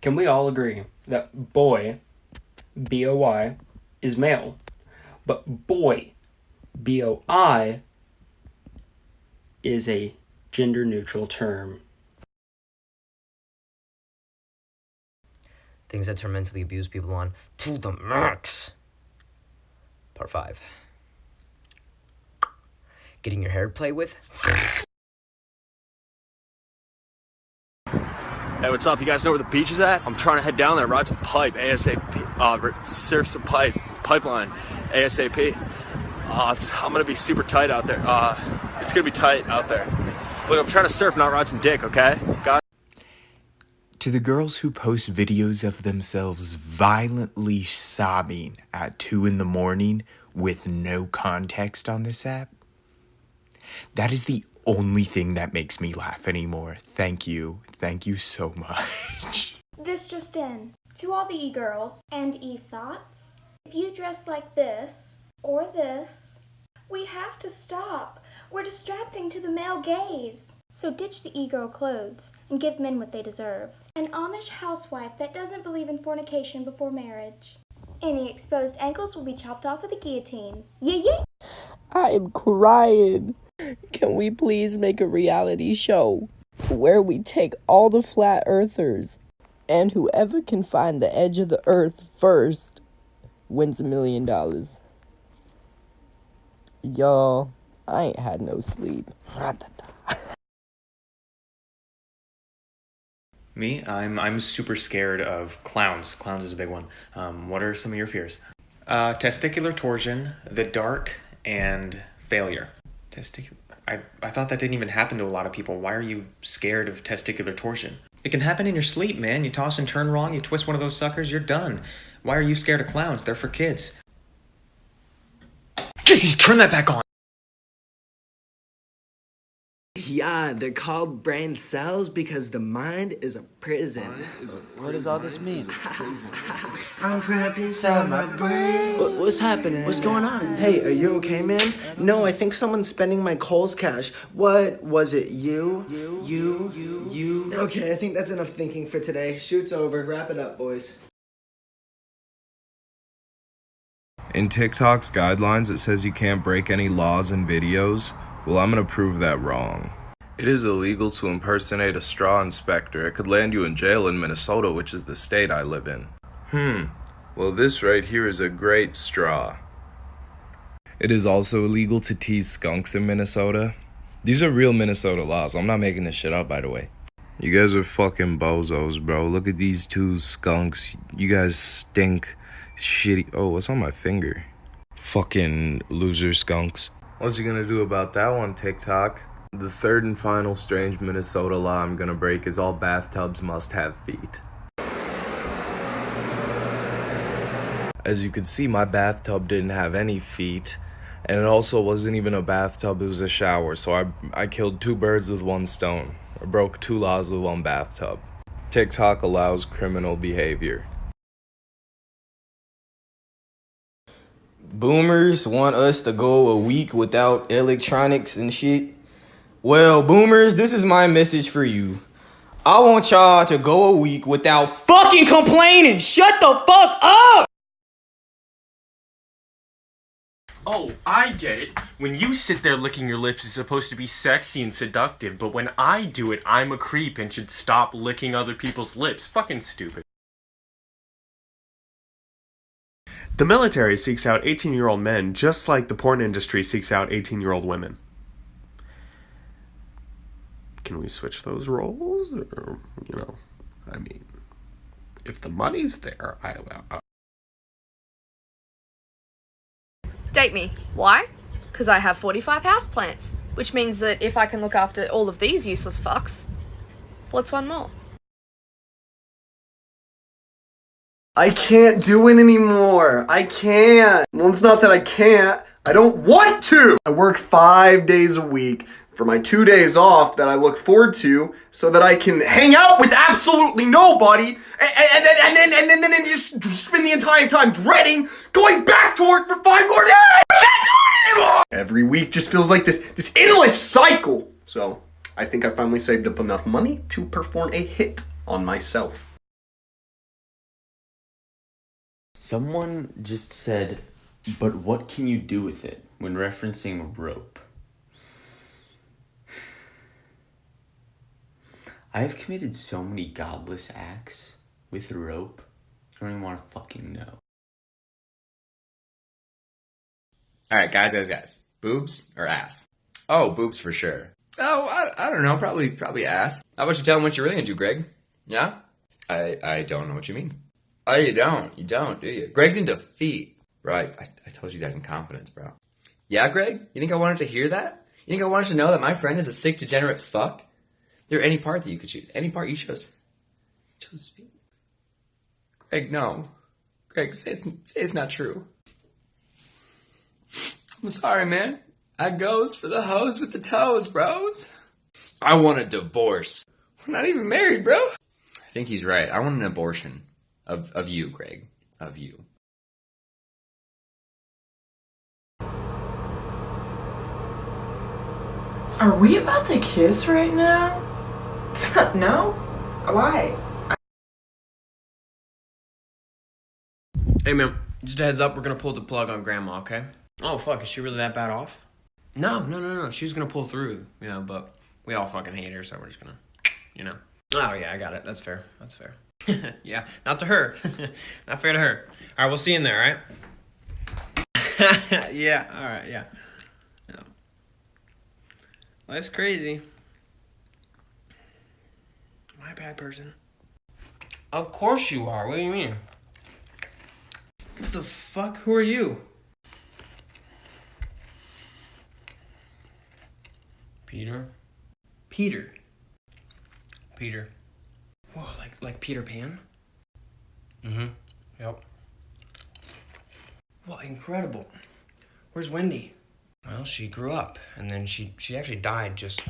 Can we all agree that boy, B-O-Y, is male, but boy, B-O-I, is a gender-neutral term? Things that turn mentally abused people on to the max. Part 5. Getting your hair played with? Hey, what's up? You guys know where the beach is at? I'm trying to head down there, ride some pipe, ASAP, surf some pipeline, ASAP. I'm gonna be super tight out there. It's gonna be tight out there. Look, I'm trying to surf, not ride some dick, okay? Guys? To the girls who post videos of themselves violently sobbing at 2 a.m. with no context on this app, that is the only thing that makes me laugh anymore. Thank you. Thank you so much. This just in. To all the e-girls and e-thoughts, if you dress like this or this, we have to stop. We're distracting to the male gaze. So ditch the e-girl clothes and give men what they deserve. An Amish housewife that doesn't believe in fornication before marriage. Any exposed ankles will be chopped off with a guillotine. Yeah. I am crying. Can we please make a reality show where we take all the flat earthers and whoever can find the edge of the earth first wins $1 million? Y'all, I ain't had no sleep. Me? I'm super scared of clowns. Clowns is a big one. What are some of your fears? Testicular torsion, the dark, and failure. I thought that didn't even happen to a lot of people. Why are you scared of testicular torsion? It can happen in your sleep, man. You toss and turn wrong, you twist one of those suckers, you're done. Why are you scared of clowns? They're for kids. Jeez, turn that back on! Yeah, they're called brain cells because the mind is a prison. What does all this mean? I'm trapped inside my brain. What's happening? What's going on? Hey, are you okay, man? No, I think someone's spending my Kohl's cash. What was it? You? Okay, I think that's enough thinking for today. Shoot's over. Wrap it up, boys. In TikTok's guidelines, it says you can't break any laws in videos. Well, I'm gonna prove that wrong. It is illegal to impersonate a straw inspector. It could land you in jail in Minnesota, which is the state I live in. Well, this right here is a great straw. It is also illegal to tease skunks in Minnesota. These are real Minnesota laws. I'm not making this shit up, by the way. You guys are fucking bozos, bro. Look at these two skunks. You guys stink. Shitty. Oh, what's on my finger? Fucking loser skunks. What you gonna do about that one, TikTok? The third and final strange Minnesota law I'm gonna break is all bathtubs must have feet. As you can see, my bathtub didn't have any feet, and it also wasn't even a bathtub, it was a shower, so I killed 2 birds with 1 stone. I broke 2 laws with 1 bathtub. TikTok allows criminal behavior. Boomers want us to go a week without electronics and shit. Well, boomers, this is my message for you. I want y'all to go a week without fucking complaining. Shut the fuck up! Oh, I get it. When you sit there licking your lips, it's supposed to be sexy and seductive, but when I do it, I'm a creep and should stop licking other people's lips. Fucking stupid. The military seeks out 18-year-old men just like the porn industry seeks out 18-year-old women. Can we switch those roles? Or, I mean, if the money's there, Date me. Why? Because I have 45 houseplants, which means that if I can look after all of these useless fucks, what's one more? I can't do it anymore. I can't. Well, it's not that I can't. I don't want to. I work 5 days a week for my 2 days off that I look forward to so that I can hang out with absolutely nobody and then just spend the entire time dreading going back to work for 5 more days. I can't do it anymore. Every week just feels like this endless cycle. So I think I finally saved up enough money to perform a hit on myself. Someone just said, but what can you do with it when referencing rope? I have committed so many godless acts with rope, I don't even want to fucking know. Alright, guys. Boobs or ass? Oh, boobs for sure. Oh, I don't know. Probably ass. How about you tell him what you're really into, Greg? Yeah? I don't know what you mean. Oh, you don't, do you? Greg's into feet. Bro, I told you that in confidence, bro. Yeah, Greg? You think I wanted to hear that? You think I wanted to know that my friend is a sick, degenerate fuck? There any part that you could choose. Any part you chose. Chose feet. Greg, no. Greg, say it's not true. I'm sorry, man. I goes for the hoes with the toes, bros. I want a divorce. We're not even married, bro. I think he's right. I want an abortion. Of you, Greg. Of you. Are we about to kiss right now? No? Why? Hey man, just a heads up, we're gonna pull the plug on Grandma, okay? Oh fuck, is she really that bad off? No, she was gonna pull through, but we all fucking hate her, so we're just gonna, Oh yeah, I got it, that's fair. Yeah, not to her. Not fair to her. Alright, we'll see you in there, alright? Yeah, alright, yeah. Life's crazy. Am I a bad person? Of course you are, what do you mean? What the fuck? Who are you? Peter? Peter. Whoa, like Peter Pan? Mm-hmm. Yep. Well, incredible. Where's Wendy? Well, she grew up, and then she actually died just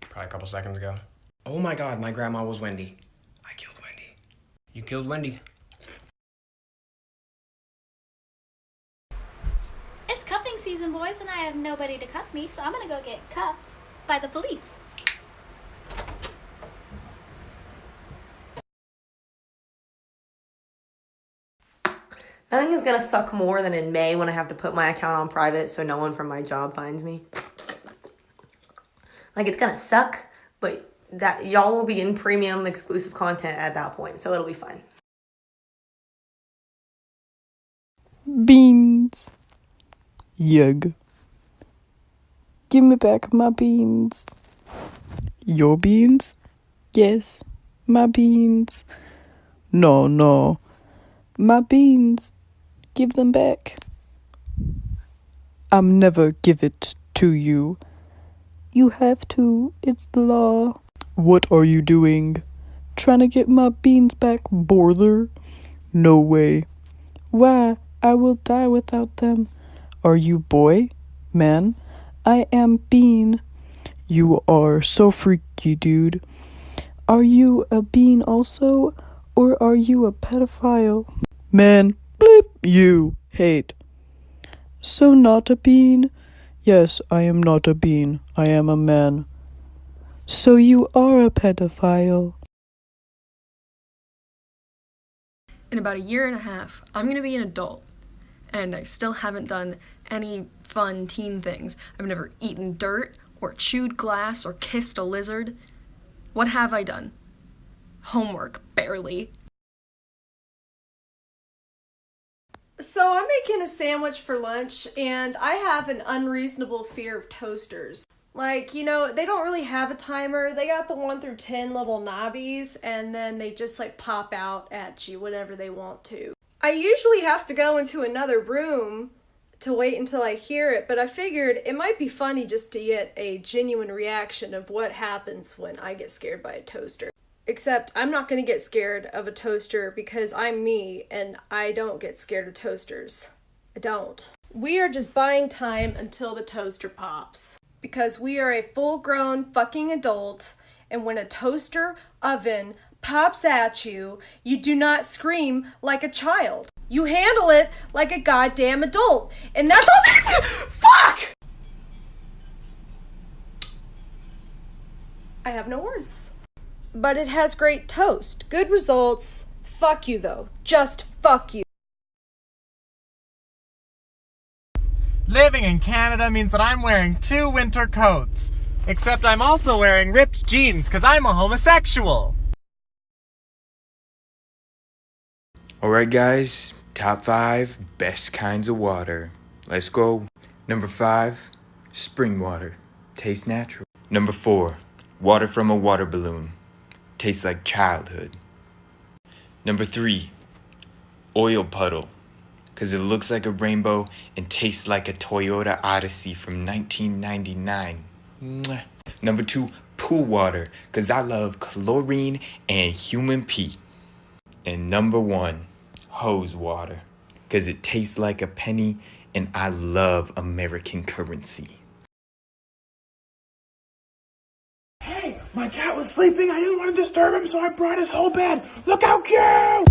probably a couple seconds ago. Oh my god, my grandma was Wendy. I killed Wendy. You killed Wendy. It's cuffing season, boys, and I have nobody to cuff me, so I'm gonna go get cuffed by the police. Nothing is gonna suck more than in May when I have to put my account on private so no one from my job finds me. Like, it's gonna suck, but that y'all will be in premium exclusive content at that point, so it'll be fine. Beans. Yug. Give me back my beans. Your beans? Yes, my beans. No. My beans. Give them back. I'm never give it to you. You have to. It's the law. What are you doing? Trying to get my beans back, border? No way. Why? I will die without them. Are you boy? Man? I am bean. You are so freaky, dude. Are you a bean also? Or are you a pedophile? Man, bleep, you hate. So not a bean? Yes, I am not a bean. I am a man. So you are a pedophile. In about a year and a half, I'm going to be an adult. And I still haven't done any fun teen things. I've never eaten dirt, or chewed glass, or kissed a lizard. What have I done? Homework, barely. So I'm making a sandwich for lunch, and I have an unreasonable fear of toasters. Like, they don't really have a timer. They got the 1 through 10 little knobbies, and then they just pop out at you whenever they want to. I usually have to go into another room to wait until I hear it, but I figured it might be funny just to get a genuine reaction of what happens when I get scared by a toaster. Except I'm not going to get scared of a toaster because I'm me and I don't get scared of toasters. I don't. We are just buying time until the toaster pops. Because we are a full-grown fucking adult, and when a toaster oven pops at you, you do not scream like a child. You handle it like a goddamn adult. And that's all fuck! I have no words. But it has great toast. Good results. Fuck you though. Just fuck you. Living in Canada means that I'm wearing 2 winter coats. Except I'm also wearing ripped jeans because I'm a homosexual. Alright guys, top 5 best kinds of water. Let's go. Number 5, spring water. Tastes natural. Number 4, water from a water balloon. Tastes like childhood. Number 3, oil puddle. Because it looks like a rainbow and tastes like a Toyota Odyssey from 1999. Mwah. Number 2, pool water. Because I love chlorine and human pee. And number 1, hose water. Because it tastes like a penny and I love American currency. Hey, my cat was sleeping. I didn't want to disturb him, so I brought his whole bed. Look how cute!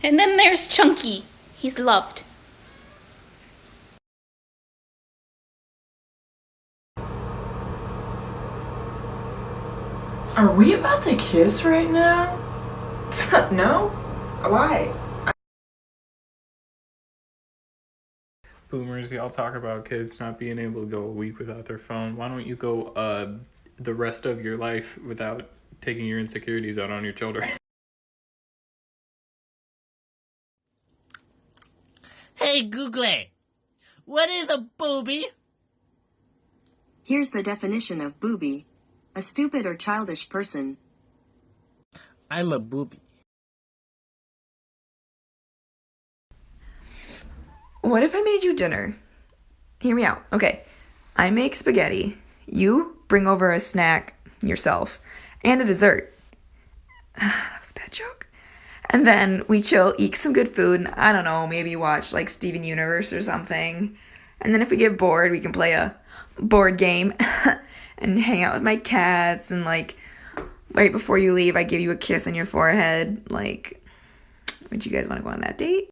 And then there's Chunky. He's loved. Are we about to kiss right now? No? Why? Boomers, y'all talk about kids not being able to go a week without their phone. Why don't you go the rest of your life without taking your insecurities out on your children? Hey Google, what is a booby? Here's the definition of booby. A stupid or childish person. I'm a booby. What if I made you dinner? Hear me out. Okay, I make spaghetti. You bring over a snack yourself and a dessert. That was a bad joke. And then we chill, eat some good food. I don't know, maybe watch like Steven Universe or something. And then if we get bored, we can play a board game and hang out with my cats. And like right before you leave, I give you a kiss on your forehead. Like, would you guys want to go on that date?